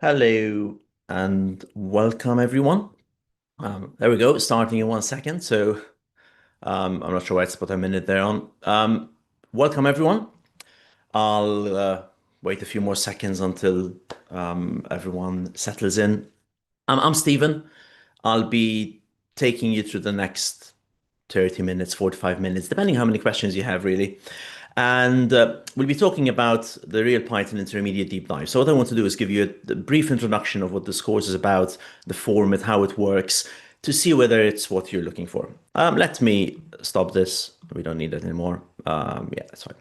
Hello and welcome everyone. There we go, starting in 1 second. I'm not sure why it's put a minute there on. Welcome everyone. I'll wait a few more seconds until everyone settles in. I'm Stephen. I'll be taking you through the next 30 minutes, 45 minutes, depending how many questions you have, really. And we'll be talking about the Real Python Intermediate Deep Dive. So what I want to do is give you a brief introduction of what this course is about, the format, how it works, to see whether it's what you're looking for. Let me stop this. We don't need it anymore. Yeah, that's fine.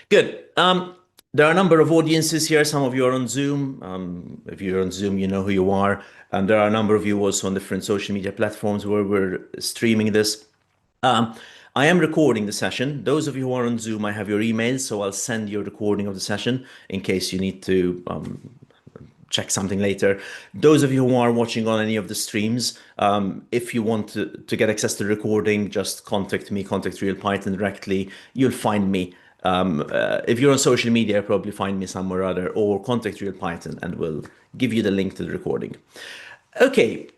Good. There are a number of audiences here. Some of you are on Zoom. If you're on Zoom, you know who you are. And there are a number of you also on different social media platforms where we're streaming this. Um, I am recording the session. Those of you who are on Zoom, I have your emails, so I'll send you a recording of the session in case you need to check something later. Those of you who are watching on any of the streams, if you want to get access to the recording, just contact me, contact Real Python directly. You'll find me. If you're on social media, probably find me somewhere or other, or contact Real Python and we'll give you the link to the recording. Okay,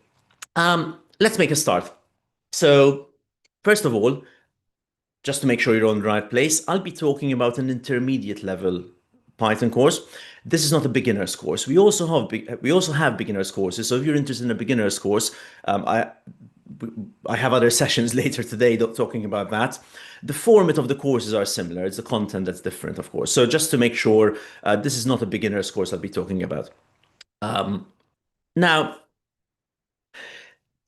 let's make a start. So, first of all, just to make sure you're on the right place, I'll be talking about an intermediate level Python course. This is not a beginner's course. We also have beginners courses. So if you're interested in a beginner's course, I have other sessions later today talking about that. The format of the courses are similar. It's the content that's different, of course. So just to make sure, this is not a beginner's course I'll be talking about. Now,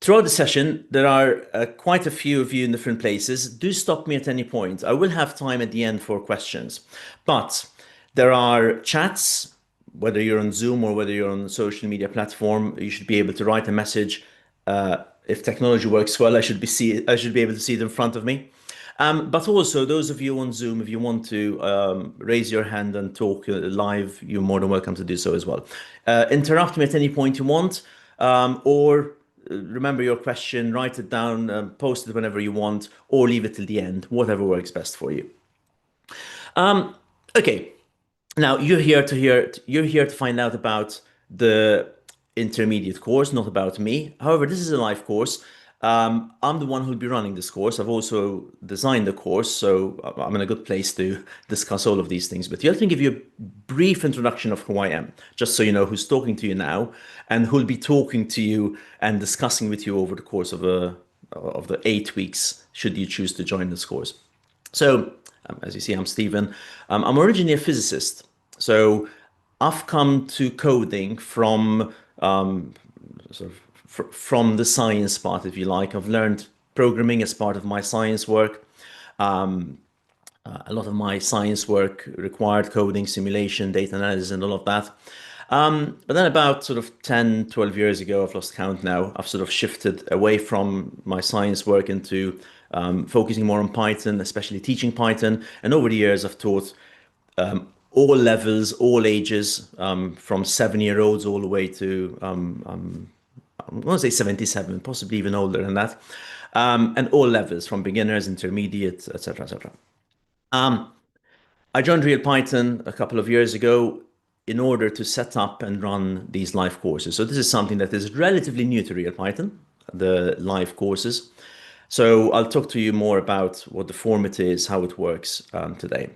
throughout the session, there are quite a few of you in different places. Do stop me at any point. I will have time at the end for questions. But there are chats, whether you're on Zoom or whether you're on a social media platform, you should be able to write a message. If technology works well, I should be able to see it in front of me. But also, those of you on Zoom, if you want to raise your hand and talk live, you're more than welcome to do so as well. Interrupt me at any point you want, or remember your question, write it down, post it whenever you want, or leave it till the end, whatever works best for you. Okay, now you're here to find out about the intermediate course, not about me. However, this is a live course. I'm the one who'll be running this course. I've also designed the course, so I'm in a good place to discuss all of these things with you. Let me give you a brief introduction of who I am, just so you know who's talking to you now and who'll be talking to you and discussing with you over the course of the 8 weeks, should you choose to join this course. So, as you see, I'm Stephen. I'm originally a physicist. So I've come to coding from sort of from the science part, if you like. I've learned programming as part of my science work. A lot of my science work required coding, simulation, data analysis, and all of that. But then about sort of 10, 12 years ago, I've lost count now, I've sort of shifted away from my science work into focusing more on Python, especially teaching Python. And over the years, I've taught all levels, all ages, from 7-year-olds all the way to, I want to say 77, possibly even older than that. And all levels, from beginners, intermediate, etc., etc. I joined Real Python a couple of years ago in order to set up and run these live courses. So this is something that is relatively new to Real Python, the live courses. So I'll talk to you more about what the format is, how it works today.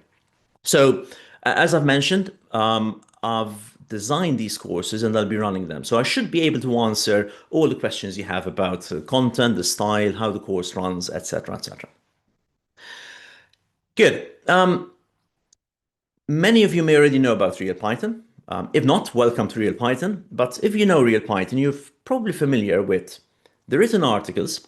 So as I've mentioned, I've designed these courses and I'll be running them. So I should be able to answer all the questions you have about content, the style, how the course runs, etc., etc. Good. Many of you may already know about Real Python. If not, welcome to Real Python. But if you know Real Python, you're probably familiar with the written articles.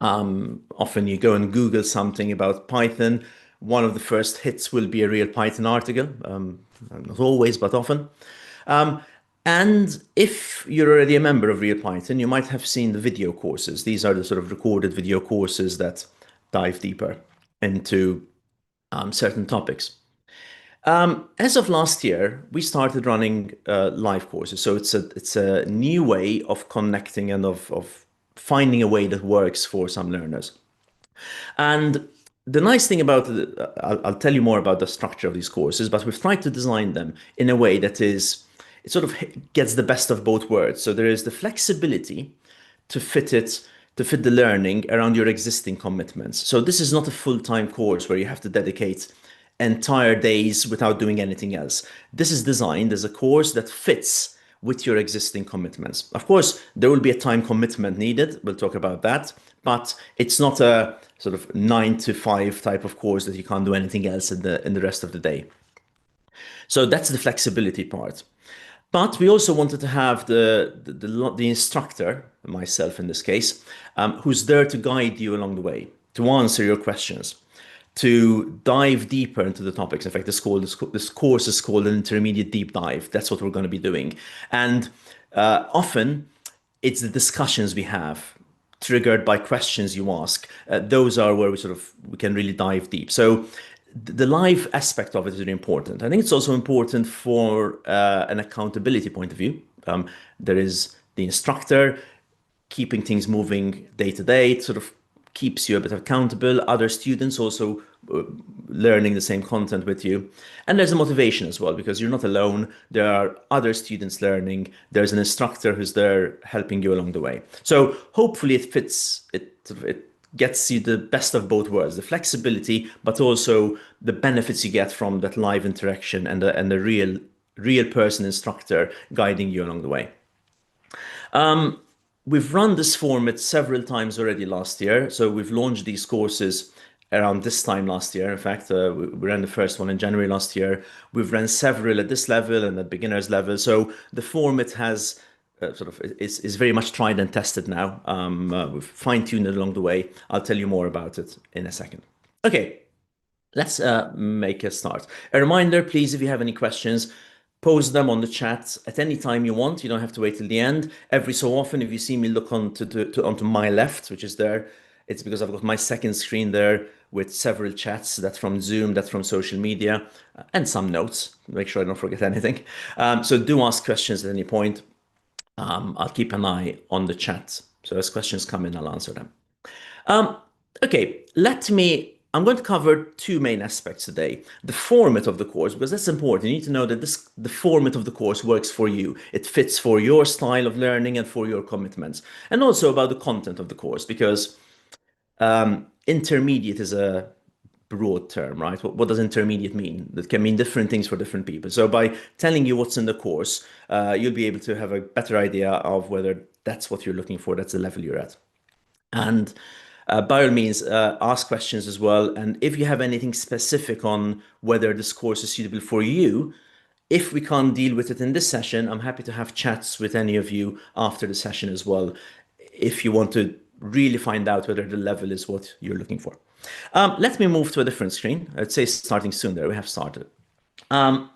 Often you go and Google something about Python. One of the first hits will be a Real Python article. Not always, but often. And if you're already a member of Real Python, you might have seen the video courses. These are the sort of recorded video courses that dive deeper into certain topics. As of last year, we started running live courses. So it's a new way of connecting and of finding a way that works for some learners. And the nice thing about I'll tell you more about the structure of these courses, but we've tried to design them in a way that is it sort of gets the best of both worlds. So there is the flexibility to fit it, to fit the learning around your existing commitments. So this is not a full-time course where you have to dedicate entire days without doing anything else. This is designed as a course that fits with your existing commitments. Of course, there will be a time commitment needed. We'll talk about that, but it's not a sort of 9 to 5 type of course that you can't do anything else in the rest of the day. So that's the flexibility part. But we also wanted to have the instructor, myself in this case, who's there to guide you along the way, to answer your questions, to dive deeper into the topics. In fact, this course is called an intermediate deep dive. That's what we're going to be doing. And often it's the discussions we have triggered by questions you ask. Those are where we can really dive deep. So the live aspect of it is really important. I think it's also important for an accountability point of view. There is the instructor keeping things moving day to day. It sort of keeps you a bit accountable. Other students also learning the same content with you. And there's a motivation as well, because you're not alone. There are other students learning. There's an instructor who's there helping you along the way. So hopefully it fits, it gets you the best of both worlds, the flexibility, but also the benefits you get from that live interaction and the real person instructor guiding you along the way. We've run this format several times already last year. So we've launched these courses around this time last year. In fact, we ran the first one in January last year. We've run several at this level and at beginners level. So the format has is very much tried and tested now. We've fine-tuned it along the way. I'll tell you more about it in a second. Okay, let's make a start. A reminder, please, if you have any questions, post them on the chat at any time you want. You don't have to wait till the end. Every so often, if you see me look onto my left, which is there, it's because I've got my second screen there with several chats. That's from Zoom, that's from social media, and some notes. Make sure I don't forget anything. So do ask questions at any point. I'll keep an eye on the chat. So as questions come in, I'll answer them. Okay, I'm going to cover two main aspects today. The format of the course, because that's important. You need to know that the format of the course works for you. It fits for your style of learning and for your commitments. And also about the content of the course, because intermediate is a broad term, right? What does intermediate mean? That can mean different things for different people. So by telling you what's in the course, you'll be able to have a better idea of whether that's what you're looking for, that's the level you're at. And by all means, ask questions as well. And if you have anything specific on whether this course is suitable for you, if we can't deal with it in this session, I'm happy to have chats with any of you after the session as well, if you want to really find out whether the level is what you're looking for. Let me move to a different screen. I'd say starting soon there. We have started. I'm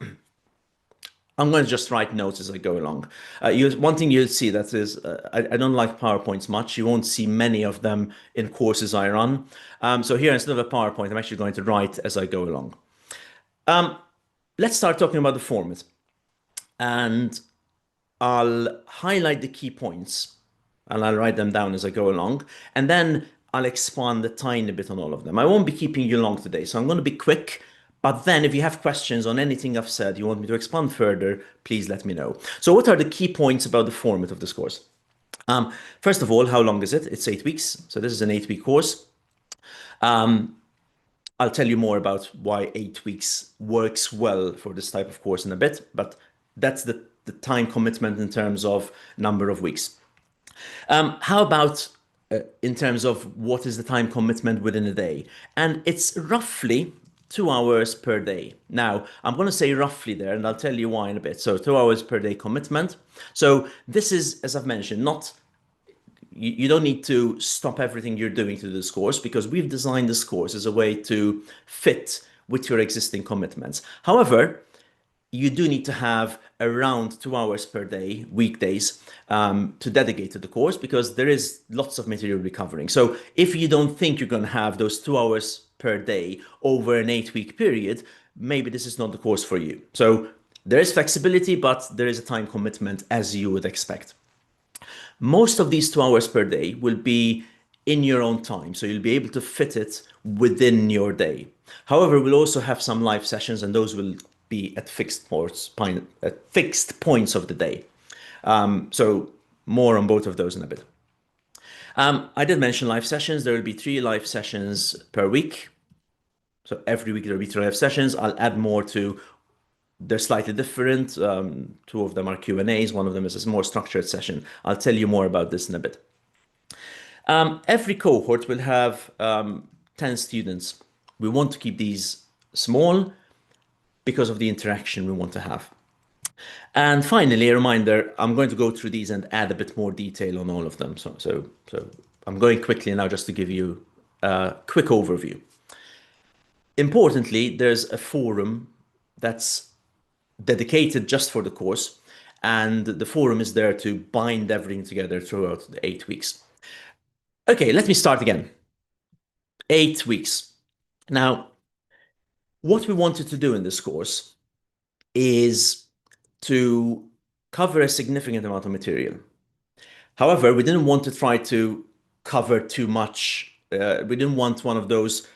going to just write notes as I go along. One thing you'll see that is, I don't like PowerPoints much. You won't see many of them in courses I run. So here, instead of a PowerPoint, I'm actually going to write as I go along. Let's start talking about the format. And I'll highlight the key points and I'll write them down as I go along. And then I'll expand a tiny bit on all of them. I won't be keeping you long today, so I'm going to be quick. But then if you have questions on anything I've said, you want me to expand further, please let me know. So what are the key points about the format of this course? First of all, how long is it? It's 8 weeks. So this is an 8-week course. I'll tell you more about why 8 weeks works well for this type of course in a bit, but that's the time commitment in terms of number of weeks. How about in terms of what is the time commitment within a day? And it's roughly 2 hours per day. Now, I'm going to say roughly there, and I'll tell you why in a bit. So 2 hours per day commitment. So this is, as I've mentioned, you don't need to stop everything you're doing to do this course, because we've designed this course as a way to fit with your existing commitments. However, you do need to have around 2 hours per day, weekdays, to dedicate to the course, because there is lots of material we're covering. So if you don't think you're going to have those 2 hours per day over an 8-week period, maybe this is not the course for you. So there is flexibility, but there is a time commitment as you would expect. Most of these 2 hours per day will be in your own time, so you'll be able to fit it within your day. However, we'll also have some live sessions, and those will be at fixed points of the day. So more on both of those in a bit. I did mention live sessions. There will be 3 live sessions per week. So every week there will be 3 live sessions. I'll add more to. They're slightly different. 2 of them are Q&As. One of them is a more structured session. I'll tell you more about this in a bit. Every cohort will have 10 students. We want to keep these small because of the interaction we want to have. And finally, a reminder, I'm going to go through these and add a bit more detail on all of them. So I'm going quickly now just to give you a quick overview. Importantly, there's a forum that's dedicated just for the course, and the forum is there to bind everything together throughout the 8 weeks. Okay, let me start again. 8 weeks. Now, what we wanted to do in this course is to cover a significant amount of material. However, we didn't want to try to cover too much. We didn't want one of those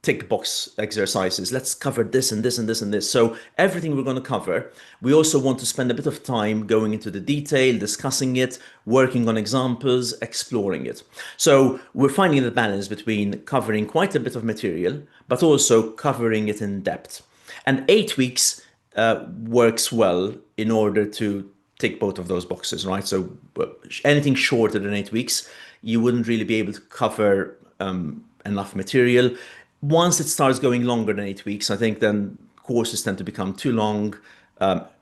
tick box exercises. Let's cover this and this and this and this. So everything we're going to cover, we also want to spend a bit of time going into the detail, discussing it, working on examples, exploring it. So we're finding the balance between covering quite a bit of material, but also covering it in depth. And 8 weeks works well in order to tick both of those boxes, right? So anything shorter than 8 weeks, you wouldn't really be able to cover enough material. Once it starts going longer than 8 weeks, I think then courses tend to become too long,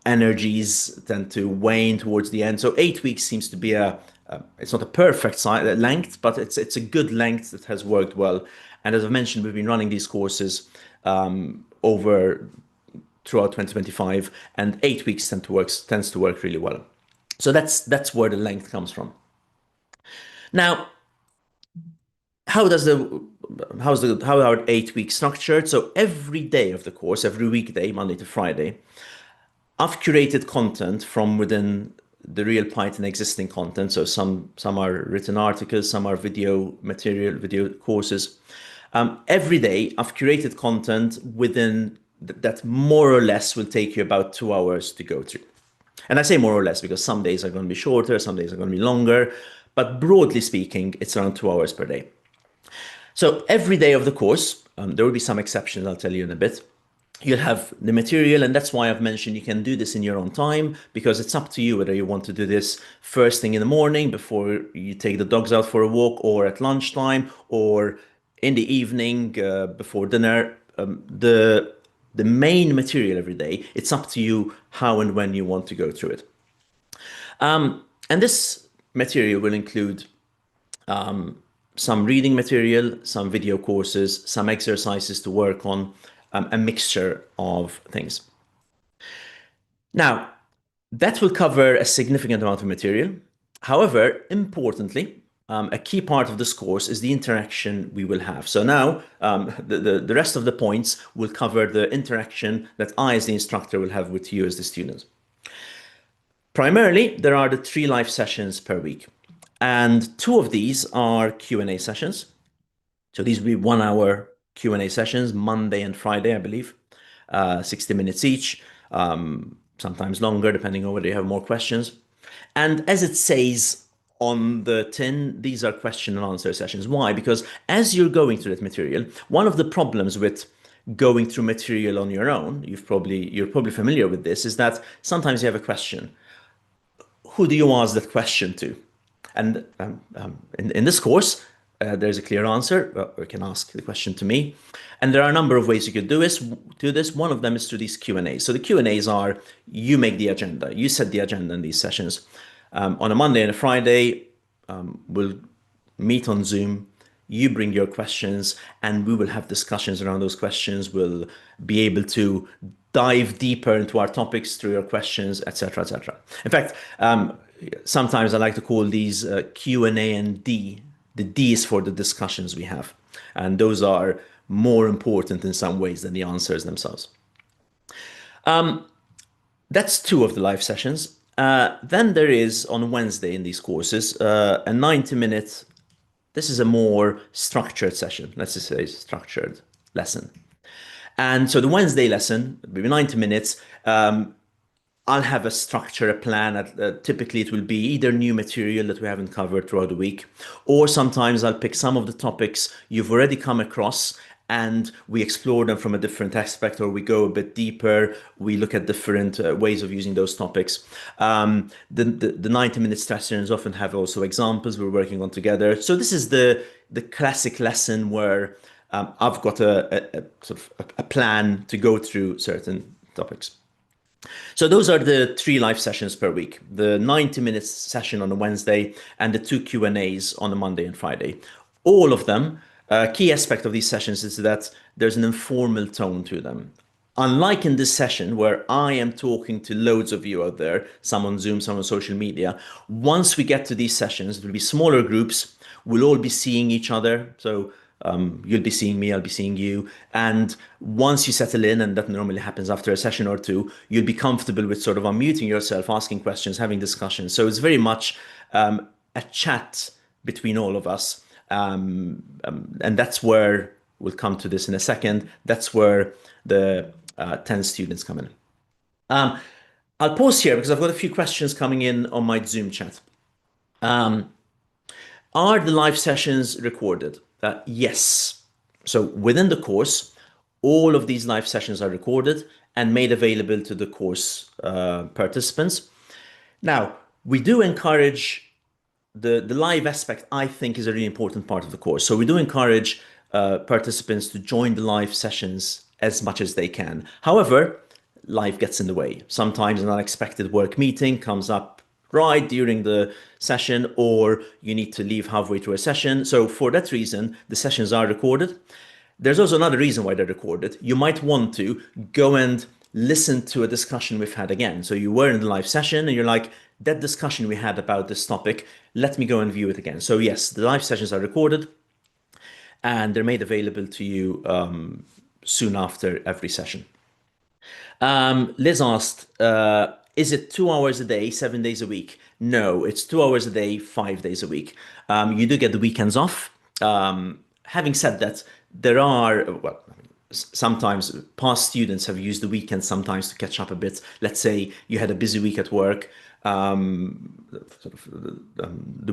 energies tend to wane towards the end. So 8 weeks seems to be it's not a perfect length, but it's a good length that has worked well. And as I've mentioned, we've been running these courses over throughout 2025, and 8 weeks tends to work really well. So that's where the length comes from. Now, how are 8 weeks structured? So every day of the course, every weekday, Monday to Friday, I've curated content from within the real Python existing content. So some are written articles, some are video material, video courses. Every day I've curated content within that more or less will take you about 2 hours to go through. And I say more or less because some days are going to be shorter, some days are going to be longer, but broadly speaking, it's around 2 hours per day. So every day of the course, there will be some exceptions, I'll tell you in a bit. You'll have the material, and that's why I've mentioned you can do this in your own time, because it's up to you whether you want to do this first thing in the morning before you take the dogs out for a walk, or at lunchtime, or in the evening before dinner. The main material every day, it's up to you how and when you want to go through it. And this material will include some reading material, some video courses, some exercises to work on, a mixture of things. Now, that will cover a significant amount of material. However, importantly, a key part of this course is the interaction we will have. So now the rest of the points will cover the interaction that I as the instructor will have with you as the student. Primarily, there are the 3 live sessions per week, and 2 of these are Q&A sessions. So these will be 1-hour Q&A sessions, Monday and Friday, I believe, 60 minutes each, sometimes longer, depending on whether you have more questions. And as it says on the tin, these are question and answer sessions. Why? Because as you're going through that material, one of the problems with going through material on your own, you're probably familiar with this, is that sometimes you have a question. Who do you ask that question to? And in this course, there's a clear answer. Well, you can ask the question to me. And there are a number of ways you could do this. One of them is through these Q&As. So the Q&As are, you make the agenda. You set the agenda in these sessions. On a Monday and a Friday, we'll meet on Zoom. You bring your questions, and we will have discussions around those questions. We'll be able to dive deeper into our topics through your questions, etc., etc. In fact, sometimes I like to call these Q&A and D. The D is for the discussions we have, and those are more important in some ways than the answers themselves. That's 2 of the live sessions. Then there is on Wednesday in these courses a 90-minute. This is a more structured session. Let's just say structured lesson. And so the Wednesday lesson, maybe 90 minutes, I'll have a structure, a plan. Typically, it will be either new material that we haven't covered throughout the week, or sometimes I'll pick some of the topics you've already come across and we explore them from a different aspect, or we go a bit deeper. We look at different ways of using those topics. The 90-minute sessions often have also examples we're working on together. So this is the classic lesson where I've got a sort of a plan to go through certain topics. So those are the three live sessions per week, the 90 minutes session on a Wednesday and the two Q&As on a Monday and Friday. All of them, a key aspect of these sessions is that there's an informal tone to them. Unlike in this session where I am talking to loads of you out there, some on Zoom, some on social media, once we get to these sessions, there will be smaller groups. We'll all be seeing each other. So you'll be seeing me, I'll be seeing you. And once you settle in, and that normally happens after a session or two, you'll be comfortable with sort of unmuting yourself, asking questions, having discussions. So it's very much a chat between all of us. And that's where we'll come to this in a second. That's where the 10 students come in. I'll pause here because I've got a few questions coming in on my Zoom chat. Are the live sessions recorded? Yes. So within the course, all of these live sessions are recorded and made available to the course participants. Now, we do encourage the live aspect, I think, is a really important part of the course. So we do encourage participants to join the live sessions as much as they can. However, life gets in the way. Sometimes an unexpected work meeting comes up right during the session, or you need to leave halfway through a session. So for that reason, the sessions are recorded. There's also another reason why they're recorded. You might want to go and listen to a discussion we've had again. So you were in the live session and you're like, that discussion we had about this topic, let me go and view it again. So yes, the live sessions are recorded and they're made available to you soon after every session. Liz asked, is it 2 hours a day, 7 days a week? No, it's 2 hours a day, 5 days a week. You do get the weekends off. Having said that, there are, well, sometimes past students have used the weekend sometimes to catch up a bit. Let's say you had a busy week at work. The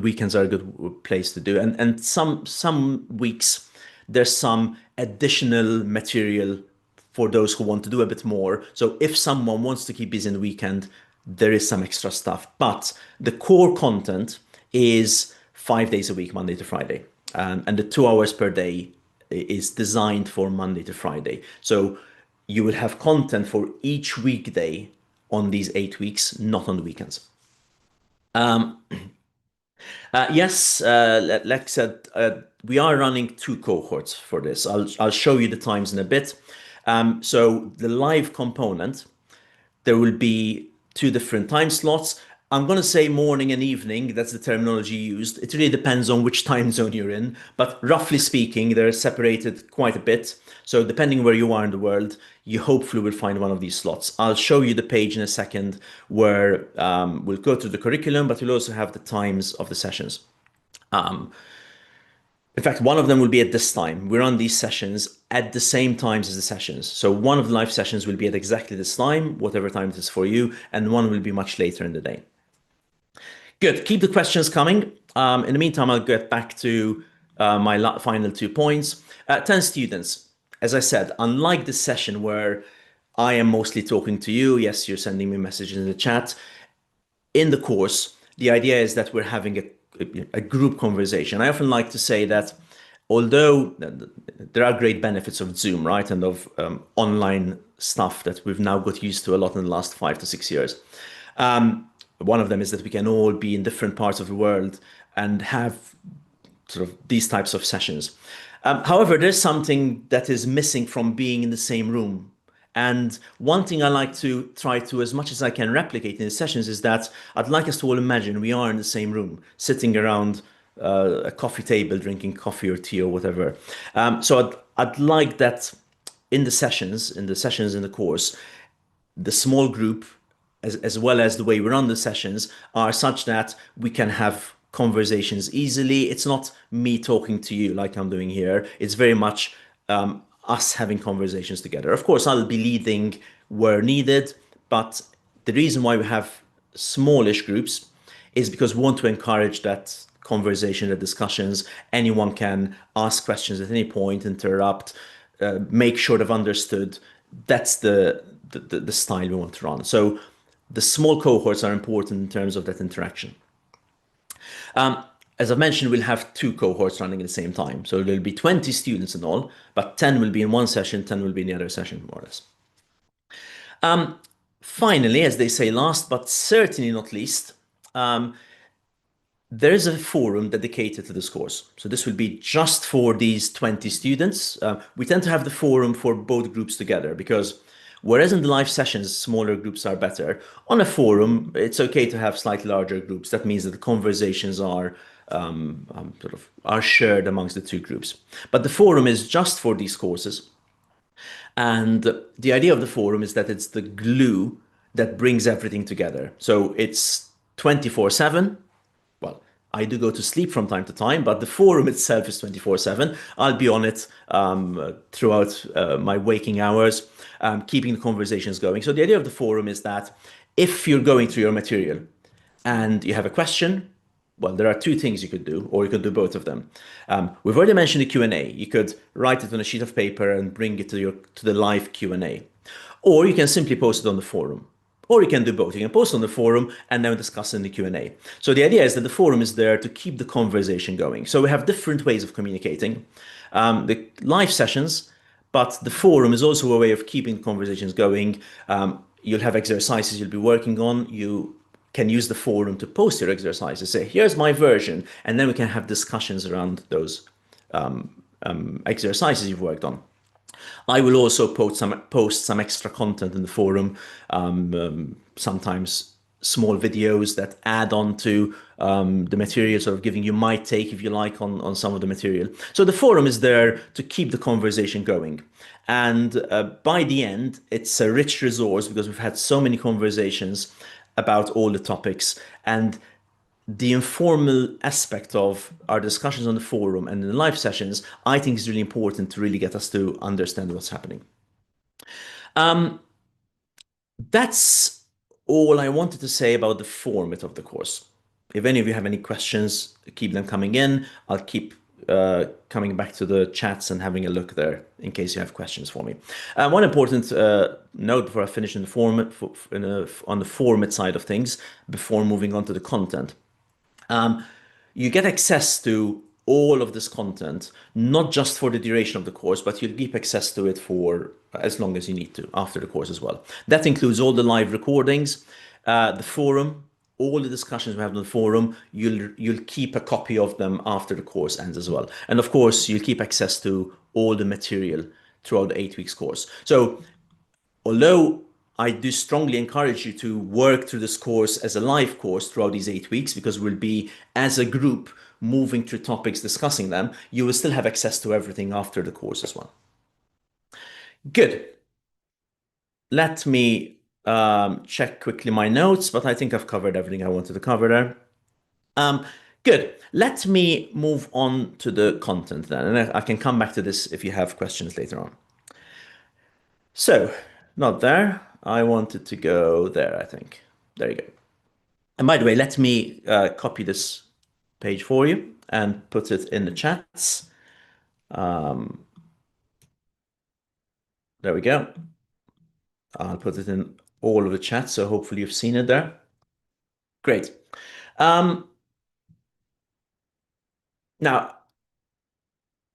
weekends are a good place to do. And some weeks, there's some additional material for those who want to do a bit more. So if someone wants to keep busy in the weekend, there is some extra stuff. But the core content is 5 days a week, Monday to Friday. And the 2 hours per day is designed for Monday to Friday. So you will have content for each weekday on these 8 weeks, not on the weekends. Yes, like I said, we are running 2 cohorts for this. I'll show you the times in a bit. So the live component, there will be 2 different time slots. I'm going to say morning and evening. That's the terminology used. It really depends on which time zone you're in. But roughly speaking, they're separated quite a bit. So depending where you are in the world, you hopefully will find one of these slots. I'll show you the page in a second where we'll go through the curriculum, but we'll also have the times of the sessions. In fact, one of them will be at this time. We run these sessions at the same times as the sessions. So one of the live sessions will be at exactly this time, whatever time it is for you, and one will be much later in the day. Good. Keep the questions coming. In the meantime, I'll get back to my final 2 points. 10 students. As I said, unlike this session where I am mostly talking to you, yes, you're sending me messages in the chat. In the course, the idea is that we're having a group conversation. I often like to say that although there are great benefits of Zoom, right, and of online stuff that we've now got used to a lot in the last 5 to 6 years, one of them is that we can all be in different parts of the world and have sort of these types of sessions. However, there's something that is missing from being in the same room. And one thing I like to try to, as much as I can, replicate in the sessions is that I'd like us to all imagine we are in the same room, sitting around a coffee table, drinking coffee or tea or whatever. So I'd like that in the sessions, in the course, the small group, as well as the way we run the sessions, are such that we can have conversations easily. It's not me talking to you like I'm doing here. It's very much us having conversations together. Of course, I'll be leading where needed, but the reason why we have smallish groups is because we want to encourage that conversation, the discussions. Anyone can ask questions at any point, interrupt, make sure they've understood. That's the style we want to run. So the small cohorts are important in terms of that interaction. As I mentioned, we'll have two cohorts running at the same time. So there'll be 20 students in all, but 10 will be in one session, 10 will be in the other session, more or less. Finally, as they say last, but certainly not least, there is a forum dedicated to this course. So this will be just for these 20 students. We tend to have the forum for both groups together because whereas in the live sessions, smaller groups are better, on a forum, it's okay to have slightly larger groups. That means that the conversations are are shared amongst the two groups. But the forum is just for these courses. And the idea of the forum is that it's the glue that brings everything together. So it's 24/7. Well, I do go to sleep from time to time, but the forum itself is 24/7. I'll be on it throughout my waking hours, keeping the conversations going. So the idea of the forum is that if you're going through your material and you have a question, well, there are two things you could do, or you could do both of them. We've already mentioned the Q&A. You could write it on a sheet of paper and bring it to the live Q&A. Or you can simply post it on the forum. Or you can do both. You can post on the forum and then discuss in the Q&A. So the idea is that the forum is there to keep the conversation going. So we have different ways of communicating. The live sessions, but the forum is also a way of keeping conversations going. You'll have exercises you'll be working on. You can use the forum to post your exercises. Say, here's my version. And then we can have discussions around those exercises you've worked on. I will also post some extra content in the forum, sometimes small videos that add on to the material, sort of giving you my take, if you like, on some of the material. So the forum is there to keep the conversation going. And by the end, it's a rich resource because we've had so many conversations about all the topics. And the informal aspect of our discussions on the forum and in the live sessions, I think is really important to really get us to understand what's happening. That's all I wanted to say about the format of the course. If any of you have any questions, keep them coming in. I'll keep coming back to the chats and having a look there in case you have questions for me. One important note before I finish in the format, on the format side of things, before moving on to the content. You get access to all of this content, not just for the duration of the course, but you'll keep access to it for as long as you need to after the course as well. That includes all the live recordings, the forum, all the discussions we have on the forum. You'll keep a copy of them after the course ends as well. And of course, you'll keep access to all the material throughout the 8 weeks course. So although I do strongly encourage you to work through this course as a live course throughout these 8 weeks, because we'll be, as a group, moving through topics, discussing them, you will still have access to everything after the course as well. Good. Let me check quickly my notes, but I think I've covered everything I wanted to cover there. Good. Let me move on to the content then, and I can come back to this if you have questions later on. So, not there. I wanted to go there, I think. There you go. And by the way, let me copy this page for you and put it in the chats. There we go. I'll put it in all of the chats, so hopefully you've seen it there. Great. Now,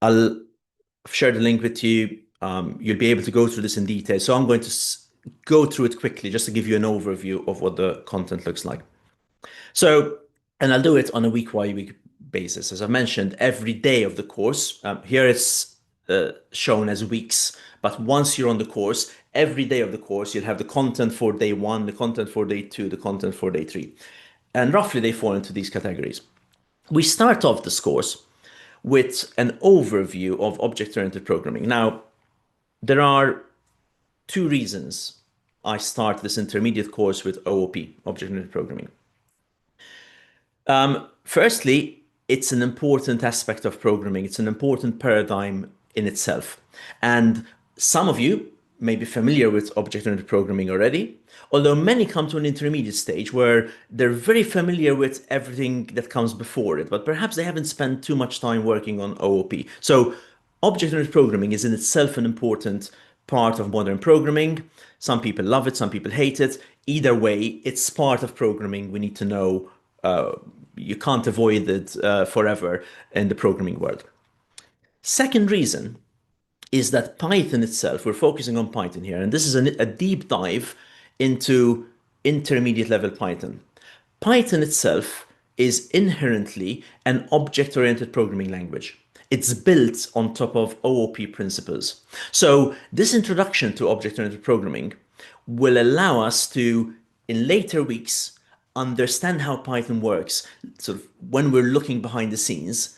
I'll share the link with you. You'll be able to go through this in detail. So I'm going to go through it quickly just to give you an overview of what the content looks like. So, and I'll do it on a week-by-week basis. As I mentioned, every day of the course, here it's shown as weeks, but once you're on the course, every day of the course, you'll have the content for day 1, the content for day 2, the content for day 3. And roughly they fall into these categories. We start off this course with an overview of object-oriented programming. Now, there are 2 reasons I start this intermediate course with OOP, object-oriented programming. Firstly, it's an important aspect of programming. It's an important paradigm in itself. And some of you may be familiar with object-oriented programming already, although many come to an intermediate stage where they're very familiar with everything that comes before it, but perhaps they haven't spent too much time working on OOP. So object-oriented programming is in itself an important part of modern programming. Some people love it, some people hate it. Either way, it's part of programming. We need to know you can't avoid it forever in the programming world. Second reason is that Python itself, we're focusing on Python here, and this is a deep dive into intermediate level Python. Python itself is inherently an object-oriented programming language. It's built on top of OOP principles. So this introduction to object-oriented programming will allow us to, in later weeks, understand how Python works. Sort of when we're looking behind the scenes,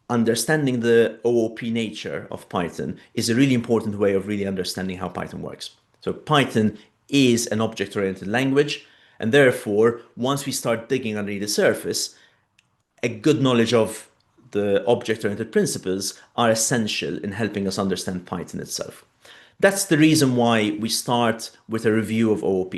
understanding the OOP nature of Python is a really important way of really understanding how Python works. So Python is an object-oriented language, and therefore, once we start digging underneath the surface, a good knowledge of the object-oriented principles are essential in helping us understand Python itself. That's the reason why we start with a review of OOP.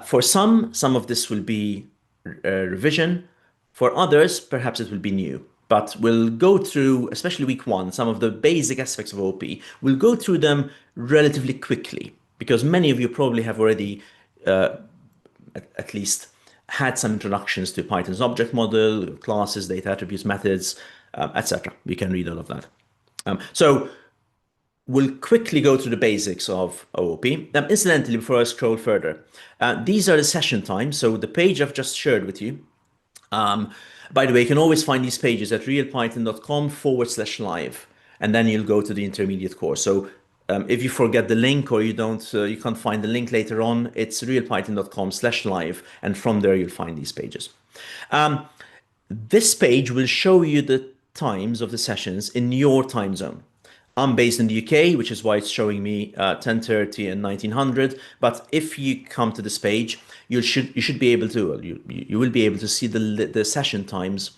For some of this will be revision. For others, perhaps it will be new. But we'll go through, especially week one, some of the basic aspects of OOP. We'll go through them relatively quickly because many of you probably have already at least had some introductions to Python's object model, classes, data attributes, methods, etc. You can read all of that. So we'll quickly go through the basics of OOP. Incidentally, before I scroll further, these are the session times. So the page I've just shared with you. By the way, you can always find these pages at realpython.com/live, and then you'll go to the intermediate course. So if you forget the link or you can't find the link later on, it's realpython.com/live, and from there you'll find these pages. This page will show you the times of the sessions in your time zone. I'm based in the UK, which is why it's showing me 10:30 and 1900. But if you come to this page, you should be able to you will be able to see the session times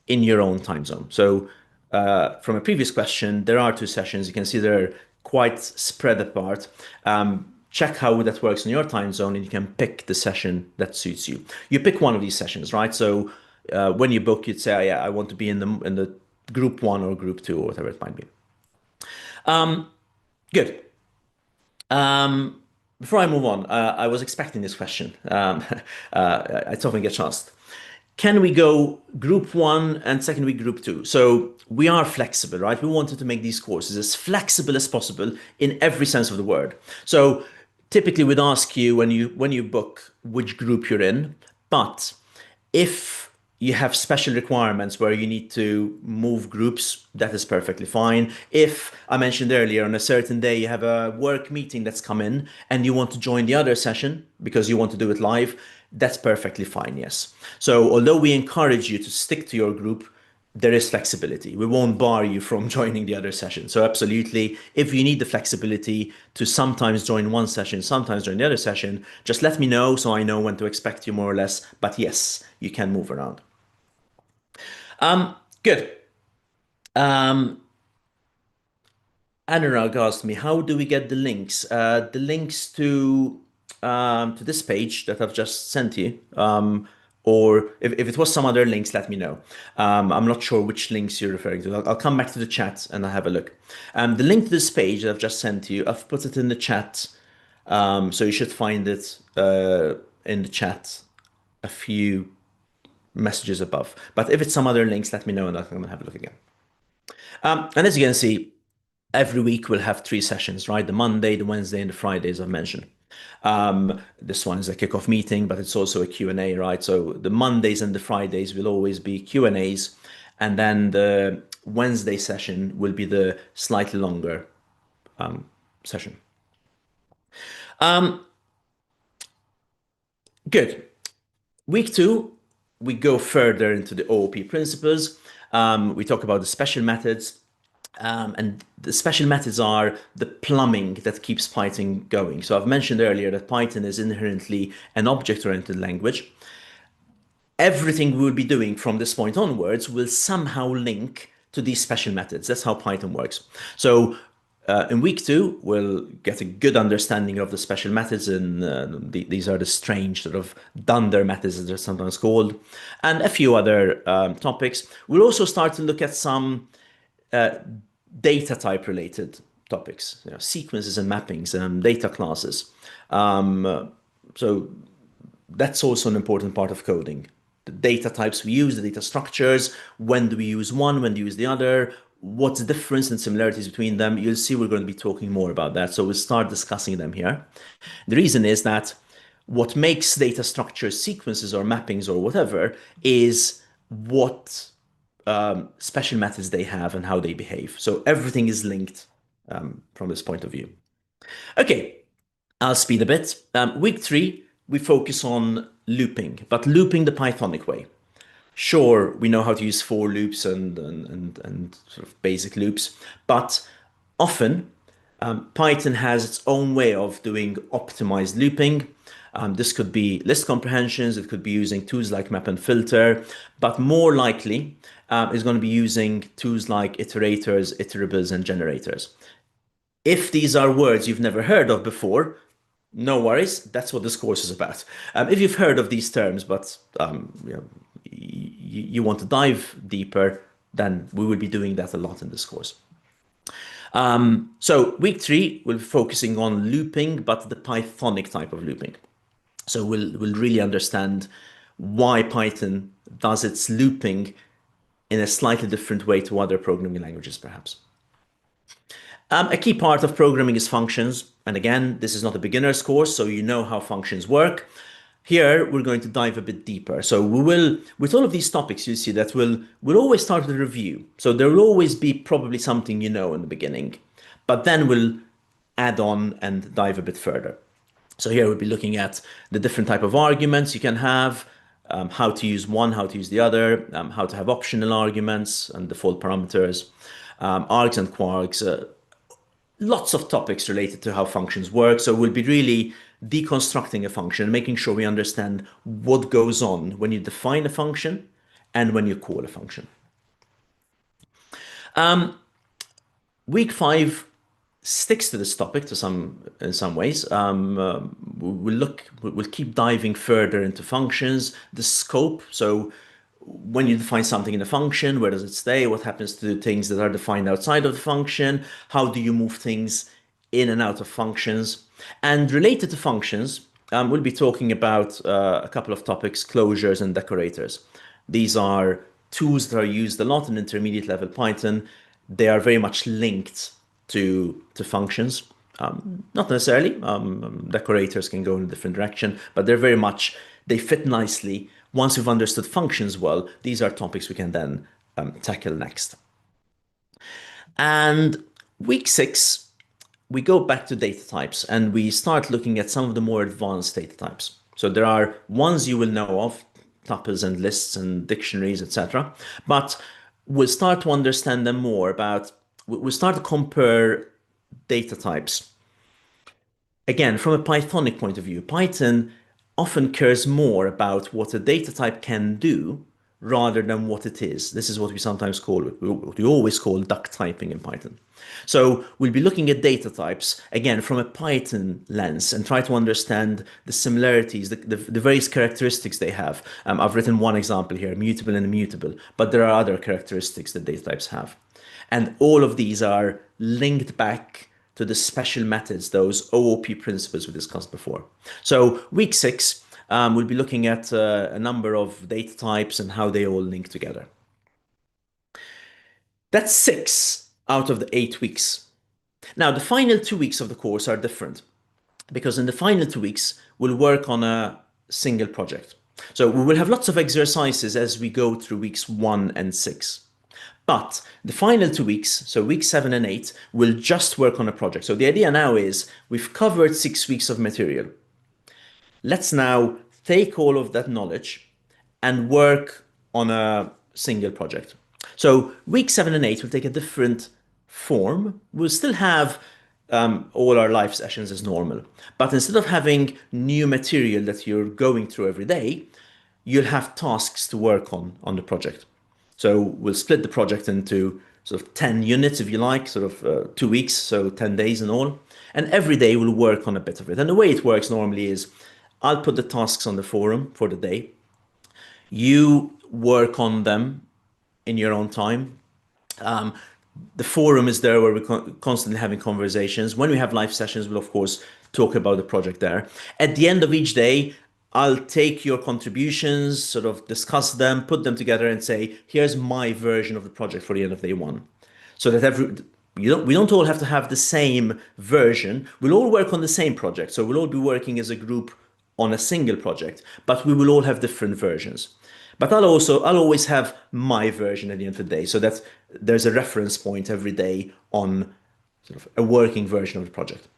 in your own time zone. So from a previous question, there are two sessions. You can see they're quite spread apart. Check how that works in your time zone, and you can pick the session that suits you. You pick one of these sessions, right? So when you book, you'd say, oh, yeah, I want to be in the group one or group two or whatever it might be. Good. Before I move on, I was expecting this question. I often get asked. Can we go group one and second week group two? So we are flexible, right? We wanted to make these courses as flexible as possible in every sense of the word. So typically we'd ask you when you book which group you're in, but if you have special requirements where you need to move groups, that is perfectly fine. If I mentioned earlier, on a certain day, you have a work meeting that's come in and you want to join the other session because you want to do it live, that's perfectly fine, yes. So although we encourage you to stick to your group, there is flexibility. We won't bar you from joining the other session. So absolutely, if you need the flexibility to sometimes join one session, sometimes join the other session, just let me know so I know when to expect you more or less. But yes, you can move around. Good. Anurag asked me, how do we get the links? The links to this page that I've just sent you, or if it was some other links, let me know. I'm not sure which links you're referring to. I'll come back to the chat and I'll have a look. The link to this page that I've just sent you, I've put it in the chat. So you should find it in the chat a few messages above. But if it's some other links, let me know and I'm going to have a look again. And as you can see, every week we'll have 3 sessions, right? The Monday, the Wednesday, and the Fridays I've mentioned. This one is a kickoff meeting, but it's also a Q&A, right? So the Mondays and the Fridays will always be Q&As, and then the Wednesday session will be the slightly longer session. Good. Week 2, we go further into the OOP principles. We talk about the special methods. And the special methods are the plumbing that keeps Python going. So I've mentioned earlier that Python is inherently an object-oriented language. Everything we'll be doing from this point onwards will somehow link to these special methods. That's how Python works. So In week two, we'll get a good understanding of the special methods, and these are the strange sort of dunder methods, as they're sometimes called, and a few other topics. We'll also start to look at some data type related topics, sequences and mappings and data classes. So that's also an important part of coding. The data types we use, the data structures, when do we use one, when do we use the other, what's the difference and similarities between them. You'll see we're going to be talking more about that. So we'll start discussing them here. The reason is that what makes data structures, sequences, or mappings, or whatever, is what special methods they have and how they behave. So everything is linked from this point of view. Okay, I'll speed a bit. Week three, we focus on looping, but looping the Pythonic way. Sure, we know how to use for loops and sort of basic loops, but often Python has its own way of doing optimized looping. This could be list comprehensions, it could be using tools like map and filter, but more likely is going to be using tools like iterators, iterables, and generators. If these are words you've never heard of before, no worries. That's what this course is about. If you've heard of these terms, but you want to dive deeper, then we will be doing that a lot in this course. So week three, we'll be focusing on looping, but the Pythonic type of looping. So we'll really understand why Python does its looping in a slightly different way to other programming languages, perhaps. A key part of programming is functions. And again, this is not a beginner's course, so you know how functions work. Here, we're going to dive a bit deeper. So we will, with all of these topics, you see that we'll always start with a review. So there will always be probably something you know in the beginning, but then we'll add on and dive a bit further. So here we'll be looking at the different type of arguments you can have, how to use one, how to use the other, how to have optional arguments and default parameters, args and quarks, lots of topics related to how functions work. So we'll be really deconstructing a function, making sure we understand what goes on when you define a function and when you call a function. Week five sticks to this topic in some ways. We'll keep diving further into functions, the scope. So when you define something in a function, where does it stay? What happens to things that are defined outside of the function? How do you move things in and out of functions? And related to functions, we'll be talking about a couple of topics, closures and decorators. These are tools that are used a lot in intermediate level Python. They are very much linked to functions. Not necessarily. Decorators can go in a different direction, but they fit nicely. Once we've understood functions well, these are topics we can then tackle next. And week six, we go back to data types and we start looking at some of the more advanced data types. So there are ones you will know of, tuples and lists and dictionaries, etc. But we'll start to understand them more we'll start to compare data types. Again, from a Pythonic point of view, Python often cares more about what a data type can do rather than what it is. This is what we sometimes call, what we always call duck typing in Python. So we'll be looking at data types, again, from a Python lens and try to understand the similarities, the various characteristics they have. I've written one example here, mutable and immutable, but there are other characteristics that data types have. And all of these are linked back to the special methods, those OOP principles we discussed before. So week six, we'll be looking at a number of data types and how they all link together. That's 6 out of the 8 weeks. Now, the final 2 weeks of the course are different because in the final 2 weeks, we'll work on a single project. So we will have lots of exercises as we go through weeks 1 and 6. But the final 2 weeks, so week 7 and 8, we'll just work on a project. So the idea now is we've covered 6 weeks of material. Let's now take all of that knowledge and work on a single project. So week 7 and 8 will take a different form. We'll still have all our live sessions as normal. But instead of having new material that you're going through every day, you'll have tasks to work on the project. So we'll split the project into sort of 10 units, if you like, sort of 2 weeks, so 10 days in all. And every day we'll work on a bit of it. And the way it works normally is I'll put the tasks on the forum for the day. You work on them in your own time. The forum is there where we're constantly having conversations. When we have live sessions, we'll of course talk about the project there. At the end of each day, I'll take your contributions, sort of discuss them, put them together, and say, here's my version of the project for the end of day one. So that we don't all have to have the same version. We'll all work on the same project. So we'll all be working as a group on a single project, but we will all have different versions. But I'll always have my version at the end of the day, so that there's a reference point every day on sort of a working version of the project.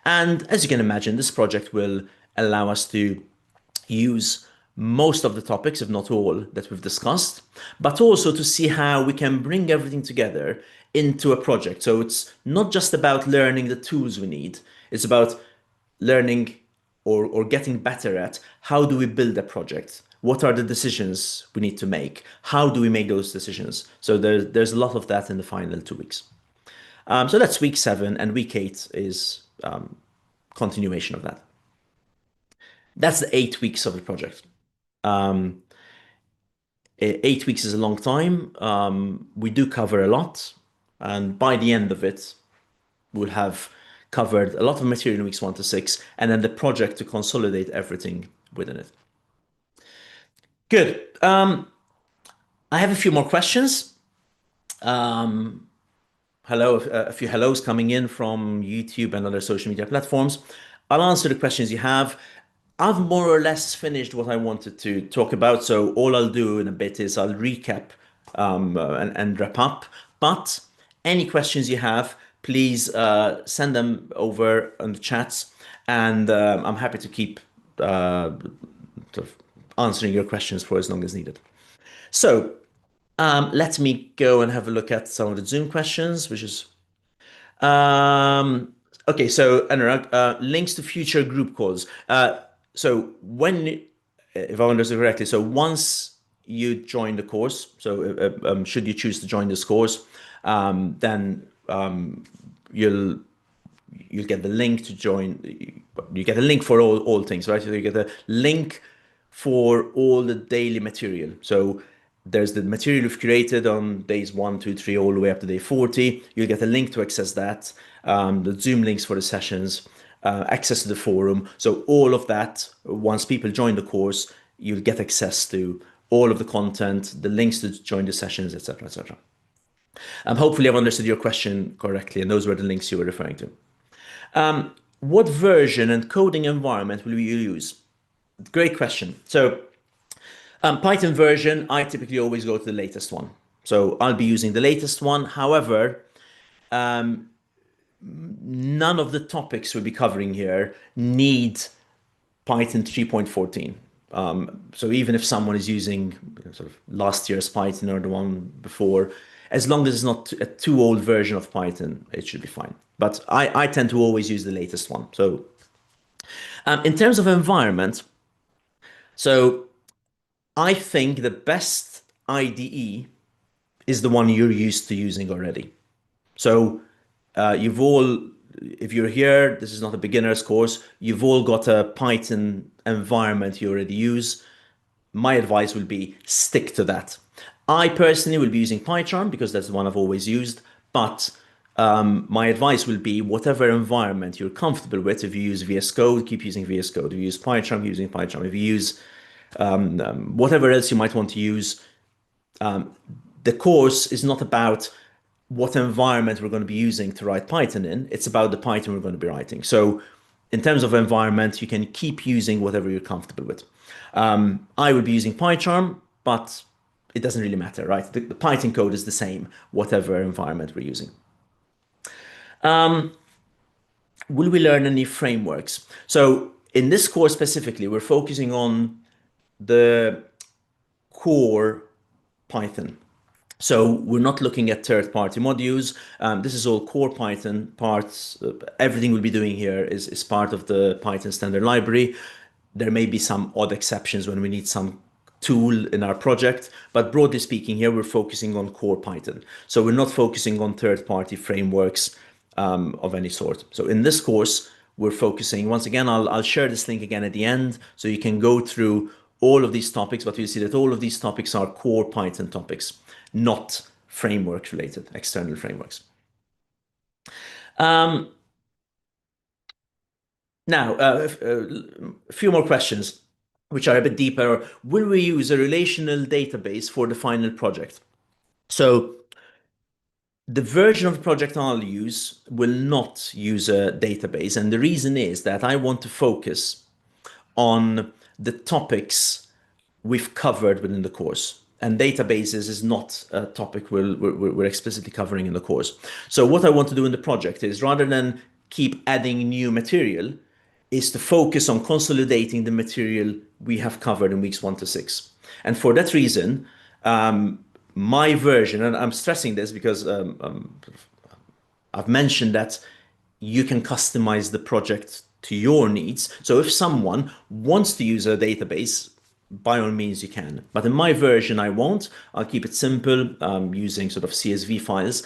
And as you can imagine, this project will allow us to use most of the topics, if not all, that we've discussed, but also to see how we can bring everything together into a project. So it's not just about learning the tools we need, it's about learning or getting better at how do we build a project? What are the decisions we need to make? How do we make those decisions? So there's a lot of that in the final 2 weeks. So that's week 7, and week 8 is continuation of that. That's the 8 weeks of the project. 8 weeks is a long time. We do cover a lot, and by the end of it, we'll have covered a lot of material in weeks 1 to 6, and then the project to consolidate everything within it. Good. I have a few more questions. Hello, a few hellos coming in from YouTube and other social media platforms. I'll answer the questions you have. I've more or less finished what I wanted to talk about, so all I'll do in a bit is I'll recap and wrap up. But any questions you have, please send them over on the chats, and I'm happy to keep sort of answering your questions for as long as needed. So let me go and have a look at some of the Zoom questions, which is okay. So Anurag, links to future group calls. So when, if I understood correctly, so once you join the course, so should you choose to join this course, then you'll get the link to join. You get a link for all things, right? So you get a link for all the daily material. So there's the material you've created on days 1, 2, 3, all the way up to day 40. You'll get a link to access that, the Zoom links for the sessions, access to the forum. So all of that, once people join the course, you'll get access to all of the content, the links to join the sessions, etc., etc. Hopefully I've understood your question correctly, and those were the links you were referring to. What version and coding environment will you use? Great question. So Python version, I typically always go to the latest one. So I'll be using the latest one. However, none of the topics we'll be covering here need Python 3.14. So even if someone is using sort of last year's Python or the one before, as long as it's not a too old version of Python, it should be fine. But I tend to always use the latest one. So in terms of environment, so I think the best IDE is the one you're used to using already. So you've all, if you're here, this is not a beginner's course, you've all got a Python environment you already use. My advice will be stick to that. I personally will be using PyCharm because that's the one I've always used, but my advice will be whatever environment you're comfortable with. If you use VS Code, keep using VS Code. If you use PyCharm, keep using PyCharm. If you use whatever else you might want to use, the course is not about what environment we're going to be using to write Python in. It's about the Python we're going to be writing. So in terms of environment, you can keep using whatever you're comfortable with. I would be using PyCharm, but it doesn't really matter, right? The Python code is the same, whatever environment we're using. Will we learn any frameworks? So in this course specifically, we're focusing on the core Python. So we're not looking at third-party modules. This is all core Python parts. Everything we'll be doing here is part of the Python standard library. There may be some odd exceptions when we need some tool in our project. But broadly speaking, here we're focusing on core Python. So we're not focusing on third-party frameworks of any sort. So in this course, we're focusing, once again, I'll share this link again at the end so you can go through all of these topics, but you'll see that all of these topics are core Python topics, not framework related, external frameworks. Now, a few more questions, which are a bit deeper. Will we use a relational database for the final project? So the version of the project I'll use will not use a database. And the reason is that I want to focus on the topics we've covered within the course. And databases is not a topic we're explicitly covering in the course. So what I want to do in the project is, rather than keep adding new material, is to focus on consolidating the material we have covered in weeks 1 to 6. And for that reason, my version, and I'm stressing this because I've mentioned that you can customize the project to your needs. So if someone wants to use a database, by all means you can. But in my version, I won't. I'll keep it simple, using sort of CSV files,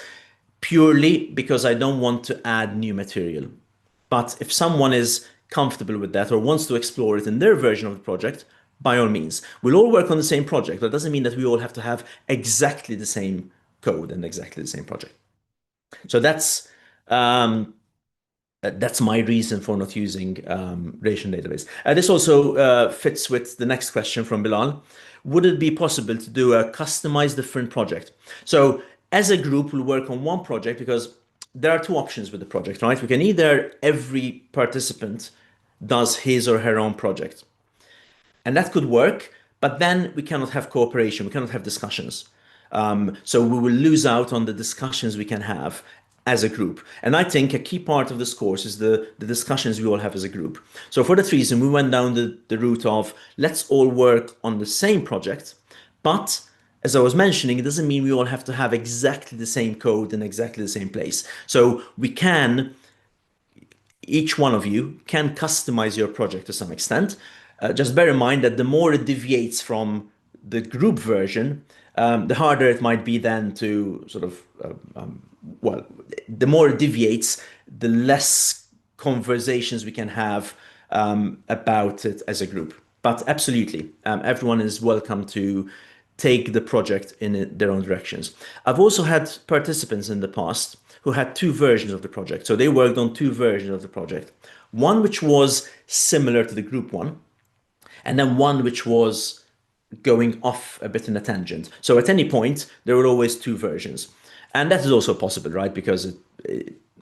purely because I don't want to add new material. But if someone is comfortable with that or wants to explore it in their version of the project, by all means. We'll all work on the same project, but it doesn't mean that we all have to have exactly the same code and exactly the same project. So that's my reason for not using relational database. This also fits with the next question from Bilal. Would it be possible to do a customized different project? So as a group, we'll work on one project because there are two options with the project, right? We can either every participant does his or her own project. And that could work, but then we cannot have cooperation, we cannot have discussions. So we will lose out on the discussions we can have as a group. And I think a key part of this course is the discussions we all have as a group. So for that reason, we went down the route of let's all work on the same project, but as I was mentioning, it doesn't mean we all have to have exactly the same code in exactly the same place. So we can, each one of you can customize your project to some extent. Just bear in mind that the more it deviates from the group version, the harder it might be then to sort of, well, the more it deviates, the less conversations we can have about it as a group. But absolutely, everyone is welcome to take the project in their own directions. I've also had participants in the past who had two versions of the project. So they worked on two versions of the project. One which was similar to the group one, and then one which was going off a bit in a tangent. So at any point, there were always two versions. And that is also possible, right? Because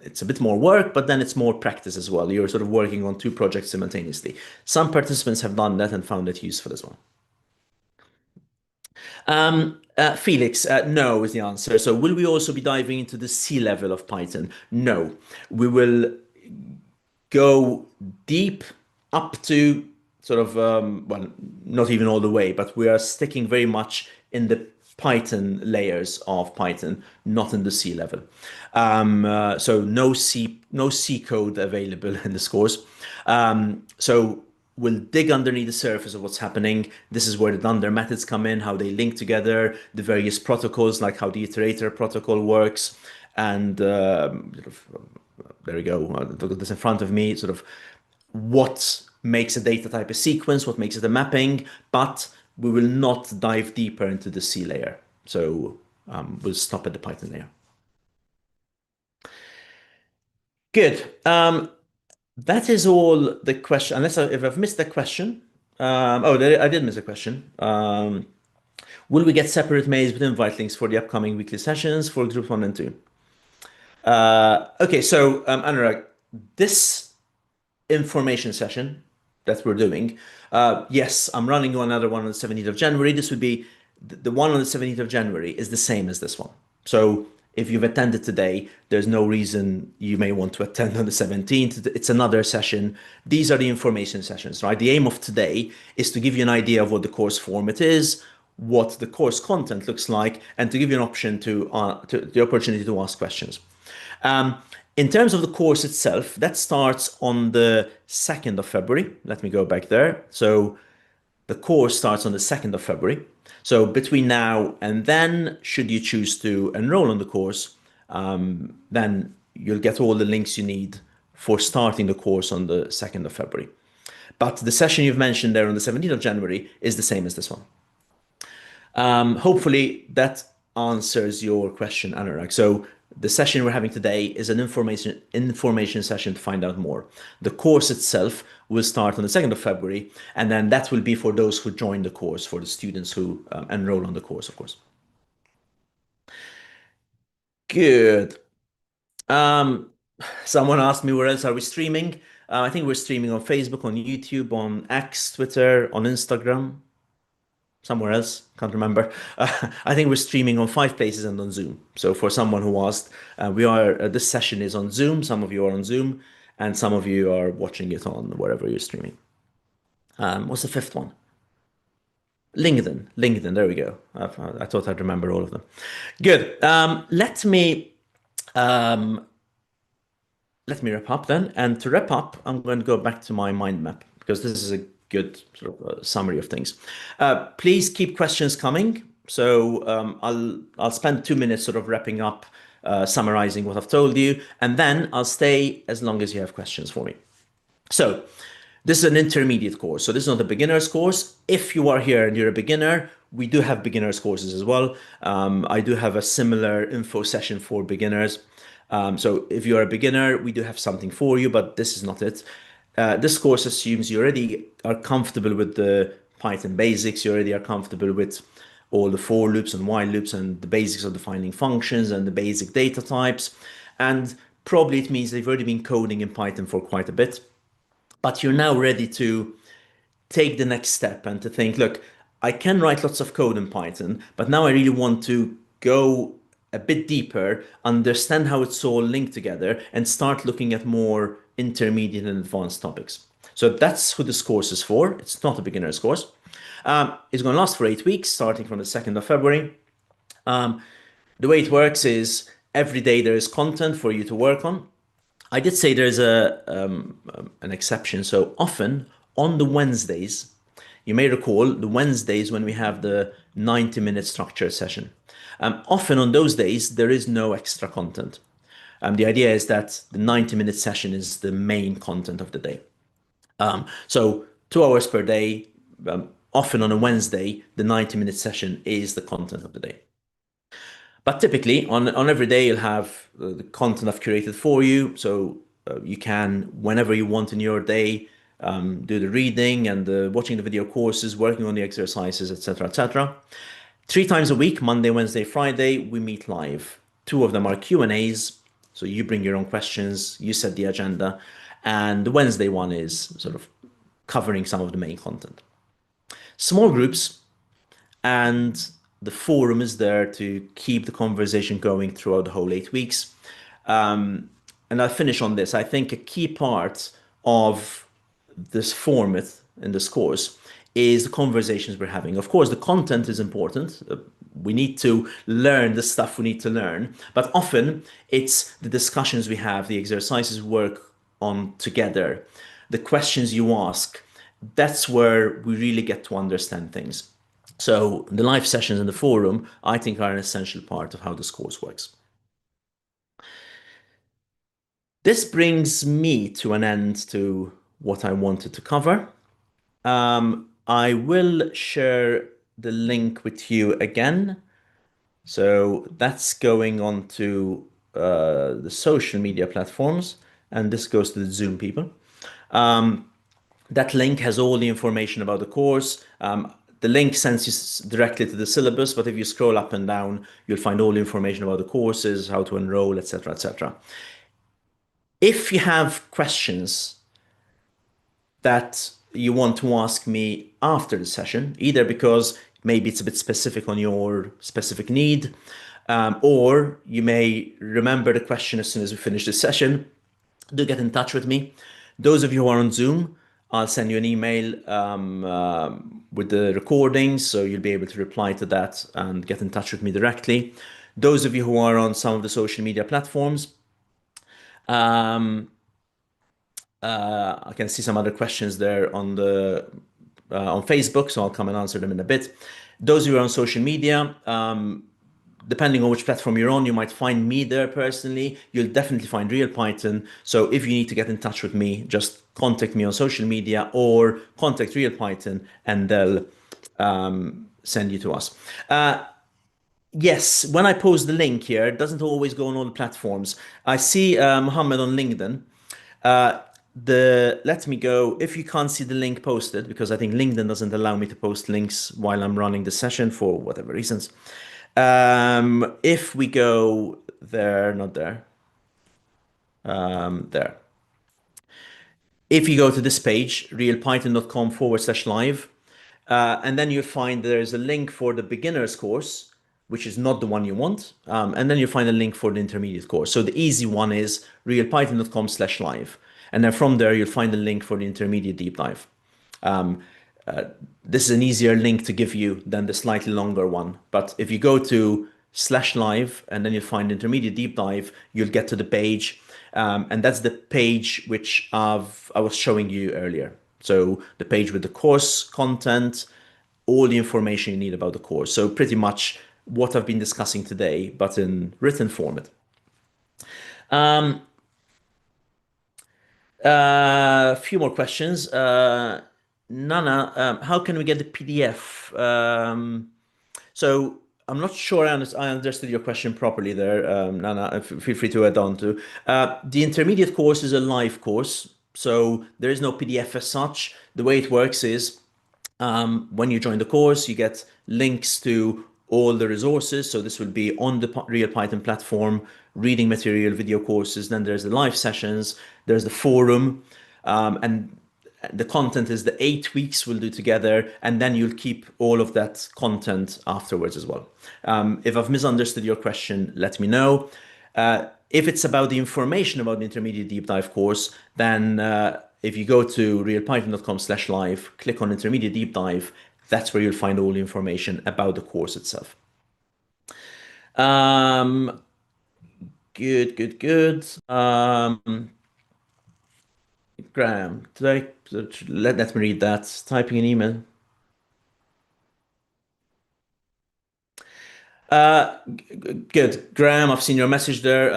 it's a bit more work, but then it's more practice as well. You're sort of working on two projects simultaneously. Some participants have done that and found it useful as well. Felix, no is the answer. So will we also be diving into the C level of Python? No, we will go deep up to sort of, well, not even all the way, but we are sticking very much in the Python layers of Python, not in the C level. So no C code available in this course. So we'll dig underneath the surface of what's happening. This is where the dunder methods come in, how they link together, the various protocols, like how the iterator protocol works. And there we go. Look at this in front of me, sort of what makes a data type a sequence, what makes it a mapping, but we will not dive deeper into the C layer. So we'll stop at the Python layer. Good. That is all the question, unless if I've missed a question. I did miss a question. Will we get separate mails with invite links for the upcoming weekly sessions for group 1 and 2? Okay, so Anurag, this information session that we're doing, yes, I'm running another one on the 17th of January. This would be the one on the 17th of January is the same as this one. So if you've attended today, there's no reason you may want to attend on the 17th. It's another session. These are the information sessions, right? The aim of today is to give you an idea of what the course format is, what the course content looks like, and to give you an option to the opportunity to ask questions. In terms of the course itself, that starts on the 2nd of February. Let me go back there. So The course starts on the 2nd of February. So between now and then, should you choose to enroll on the course, then you'll get all the links you need for starting the course on the 2nd of February. But the session you've mentioned there on the 17th of January is the same as this one. Hopefully that answers your question, Anurag. So the session we're having today is an information session to find out more. The course itself will start on the 2nd of February, and then that will be for those who join the course, for the students who enroll on the course, of course. Good. Um, Someone asked me where else are we streaming? I think we're streaming on Facebook, on YouTube, on X, Twitter, on Instagram, somewhere else, can't remember. I think we're streaming on 5 places and on Zoom. So for someone who asked, this session is on Zoom. Some of you are on Zoom, and some of you are watching it on wherever you're streaming. What's the fifth one? LinkedIn. There we go. I thought I'd remember all of them. Good. Let me wrap up then. And to wrap up, I'm going to go back to my mind map because this is a good sort of summary of things. Please keep questions coming. So I'll spend 2 minutes sort of wrapping up, summarizing what I've told you, and then I'll stay as long as you have questions for me. So this is an intermediate course. So this is not a beginner's course. If you are here and you're a beginner, we do have beginners courses as well. I do have a similar info session for beginners. So if you're a beginner, we do have something for you, but this is not it. This course assumes you already are comfortable with the Python basics. You already are comfortable with all the for loops and while loops and the basics of defining functions and the basic data types. And probably it means they've already been coding in Python for quite a bit, but you're now ready to take the next step and to think, look, I can write lots of code in Python, but now I really want to go a bit deeper, understand how it's all linked together, and start looking at more intermediate and advanced topics. So that's who this course is for. It's not a beginner's course. It's going to last for 8 weeks, starting from the 2nd of February. The way it works is every day there is content for you to work on. I did say there's an exception. So often on the Wednesdays, you may recall the Wednesdays when we have the 90-minute structured session. Often on those days, there is no extra content. The idea is that the 90-minute session is the main content of the day. So 2 hours per day, often on a Wednesday, the 90-minute session is the content of the day. But typically on every day, you'll have the content I've curated for you. So you can, whenever you want in your day, do the reading and watching the video courses, working on the exercises, etc., etc. 3 times a week, Monday, Wednesday, Friday, we meet live. 2 of them are Q&As. So you bring your own questions, you set the agenda. And the Wednesday one is sort of covering some of the main content. Small groups, and the forum is there to keep the conversation going throughout the whole 8 weeks. And I'll finish on this. I think a key part of this format in this course is the conversations we're having. Of course, the content is important. We need to learn the stuff we need to learn, but often it's the discussions we have, the exercises we work on together, the questions you ask. That's where we really get to understand things. So the live sessions in the forum, I think, are an essential part of how this course works. This brings me to an end to what I wanted to cover. I will share the link with you again. So that's going on to the social media platforms, and this goes to the Zoom people. That link has all the information about the course. The link sends you directly to the syllabus, but if you scroll up and down, you'll find all the information about the courses, how to enroll, etc., etc. If you have questions that you want to ask me after the session, either because maybe it's a bit specific on your specific need, or you may remember the question as soon as we finish the session, do get in touch with me. Those of you who are on Zoom, I'll send you an email with the recordings, so you'll be able to reply to that and get in touch with me directly. Those of you who are on some of the social media platforms, I can see some other questions there on the on Facebook, so I'll come and answer them in a bit. Those who are on social media, depending on which platform you're on, you might find me there personally. You'll definitely find Real Python. So if you need to get in touch with me, just contact me on social media or contact Real Python and they'll send you to us. Yes, when I post the link here, it doesn't always go on all the platforms. I see Mohammed on LinkedIn. Uh, let me go. If you can't see the link posted, because I think LinkedIn doesn't allow me to post links while I'm running the session for whatever reasons. If we go there, not there, there. If you go to this page, realpython.com/live, and then you'll find there's a link for the beginner's course, which is not the one you want. And then you'll find a link for the intermediate course. So the easy one is realpython.com/live. And then from there, you'll find a link for the intermediate deep dive. This is an easier link to give you than the slightly longer one. But if you go to /live and then you find intermediate deep dive, you'll get to the page. And that's the page which I was showing you earlier. So the page with the course content, all the information you need about the course. So pretty much what I've been discussing today, but in written format. A few more questions. Nana, how can we get the PDF? So I'm not sure I understood your question properly there, Nana. Feel free to add on to. The intermediate course is a live course, so there is no PDF as such. The way it works is when you join the course, you get links to all the resources. So this will be on the Real Python platform, reading material, video courses. Then there's the live sessions, there's the forum, and the content is the 8 weeks we'll do together, and then you'll keep all of that content afterwards as well. If I've misunderstood your question, let me know. If it's about the information about the intermediate deep dive course, then if you go to realpython.com/live, click on intermediate deep dive, that's where you'll find all the information about the course itself. Good, good, good. Graham, let me read that. Typing an email. Good. Graham, I've seen your message there.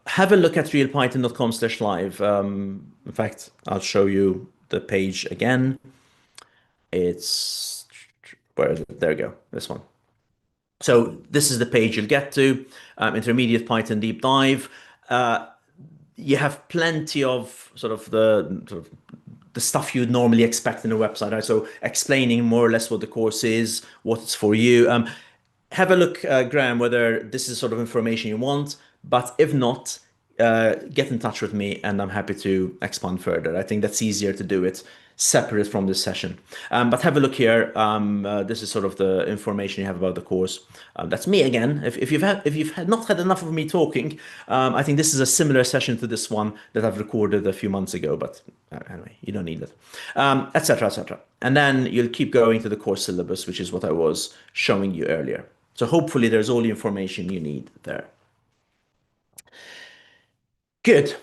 Have a look at realpython.com/live. In fact, I'll show you the page again. Where is it? There we go. This one. So this is the page you'll get to, intermediate Python deep dive. You have plenty of the stuff you'd normally expect in a website, right? So explaining more or less what the course is, what it's for you. Have a look, Graham, whether this is sort of information you want. But if not, get in touch with me and I'm happy to expand further. I think that's easier to do it separate from this session. But have a look here. This is sort of the information you have about the course. That's me again. If you've not had enough of me talking, I think this is a similar session to this one that I've recorded a few months ago. But anyway, you don't need it, etc., etc. And then you'll keep going to the course syllabus, which is what I was showing you earlier. So hopefully there's all the information you need there. Good.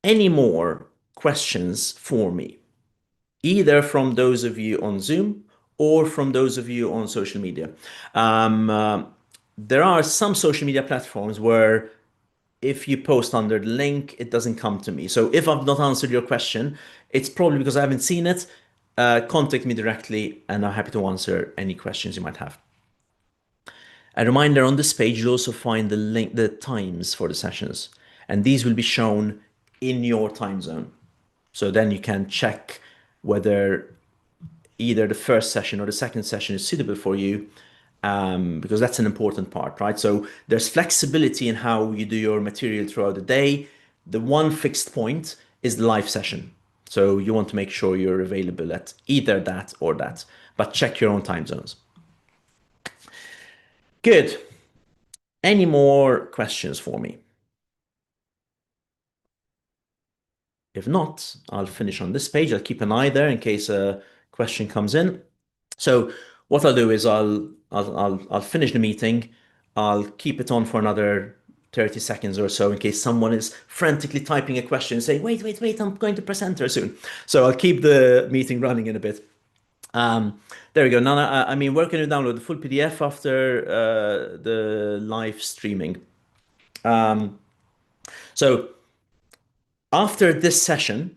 Any more questions for me? Either from those of you on Zoom or from those of you on social media. There are some social media platforms where if you post under the link, it doesn't come to me. So if I've not answered your question, it's probably because I haven't seen it. Contact me directly and I'm happy to answer any questions you might have. A reminder, on this page, you'll also find the link, the times for the sessions, and these will be shown in your time zone. So then you can check whether either the first session or the second session is suitable for you, because that's an important part, right? So there's flexibility in how you do your material throughout the day. The one fixed point is the live session. So you want to make sure you're available at either that or that, but check your own time zones. Good. Any more questions for me? If not, I'll finish on this page. I'll keep an eye there in case a question comes in. So what I'll do is I'll finish the meeting. I'll keep it on for another 30 seconds or so in case someone is frantically typing a question saying, wait, wait, wait, I'm going to presenter soon. So I'll keep the meeting running in a bit. There we go. Now, I mean, where can you download the full PDF after the live streaming? So after this session,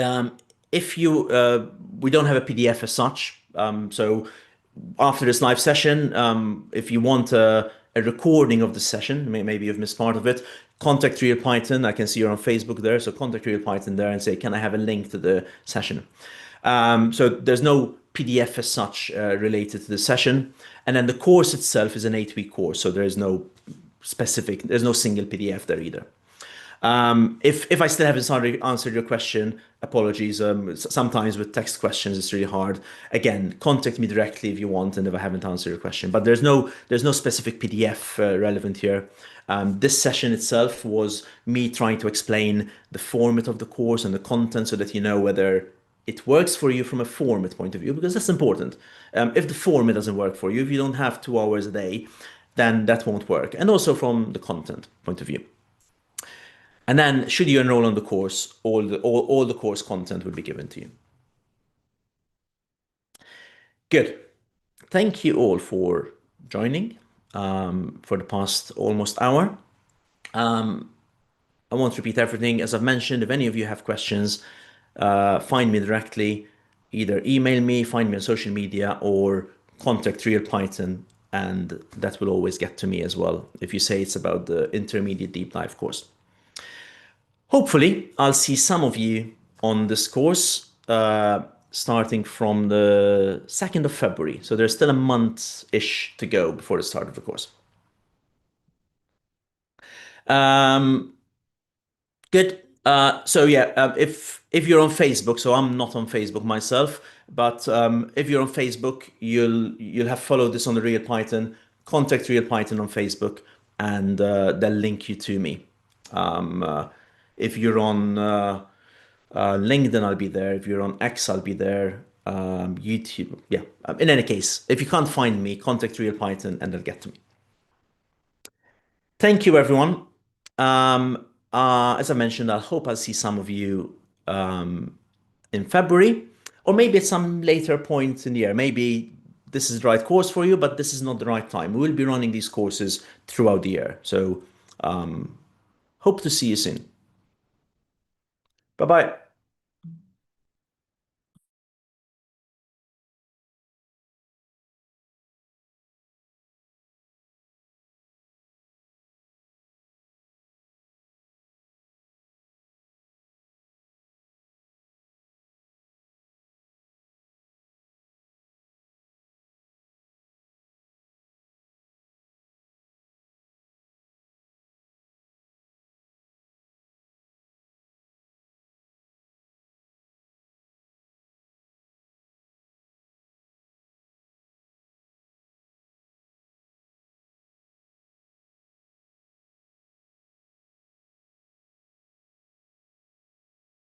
um, if you we don't have a PDF as such. So after this live session, if you want a recording of the session, maybe you've missed part of it, contact Real Python. I can see you're on Facebook there, so contact Real Python there and say, can I have a link to the session? So there's no PDF as such related to the session, and then the course itself is an 8-week course, so there's no single PDF there either. If I still haven't answered your question, apologies. Sometimes with text questions, it's really hard. Again, contact me directly if you want, and if I haven't answered your question. But there's no specific PDF relevant here. This session itself was me trying to explain the format of the course and the content so that you know whether it works for you from a format point of view, because that's important. If the format doesn't work for you, if you don't have 2 hours a day, then that won't work. And also from the content point of view. And then, should you enroll on the course, all the course content will be given to you. Good. Thank you all for joining for the past almost hour. I won't repeat everything. As I've mentioned, if any of you have questions, find me directly. Either email me, find me on social media, or contact Real Python, and that will always get to me as well if you say it's about the intermediate deep dive course. Hopefully, I'll see some of you on this course starting from the 2nd of February. So there's still a month-ish to go before the start of the course. Good. So yeah, if you're on Facebook, so I'm not on Facebook myself, but if you're on Facebook, you'll have followed this on the Real Python. Contact Real Python on Facebook, and they'll link you to me. If you're on LinkedIn, I'll be there. If you're on X, I'll be there. YouTube, yeah. In any case, if you can't find me, contact Real Python, and they'll get to me. Thank you, everyone. As I mentioned, I hope I'll see some of you in February, or maybe at some later point in the year. Maybe this is the right course for you, but this is not the right time. We will be running these courses throughout the year. So hope to see you soon. Bye-bye.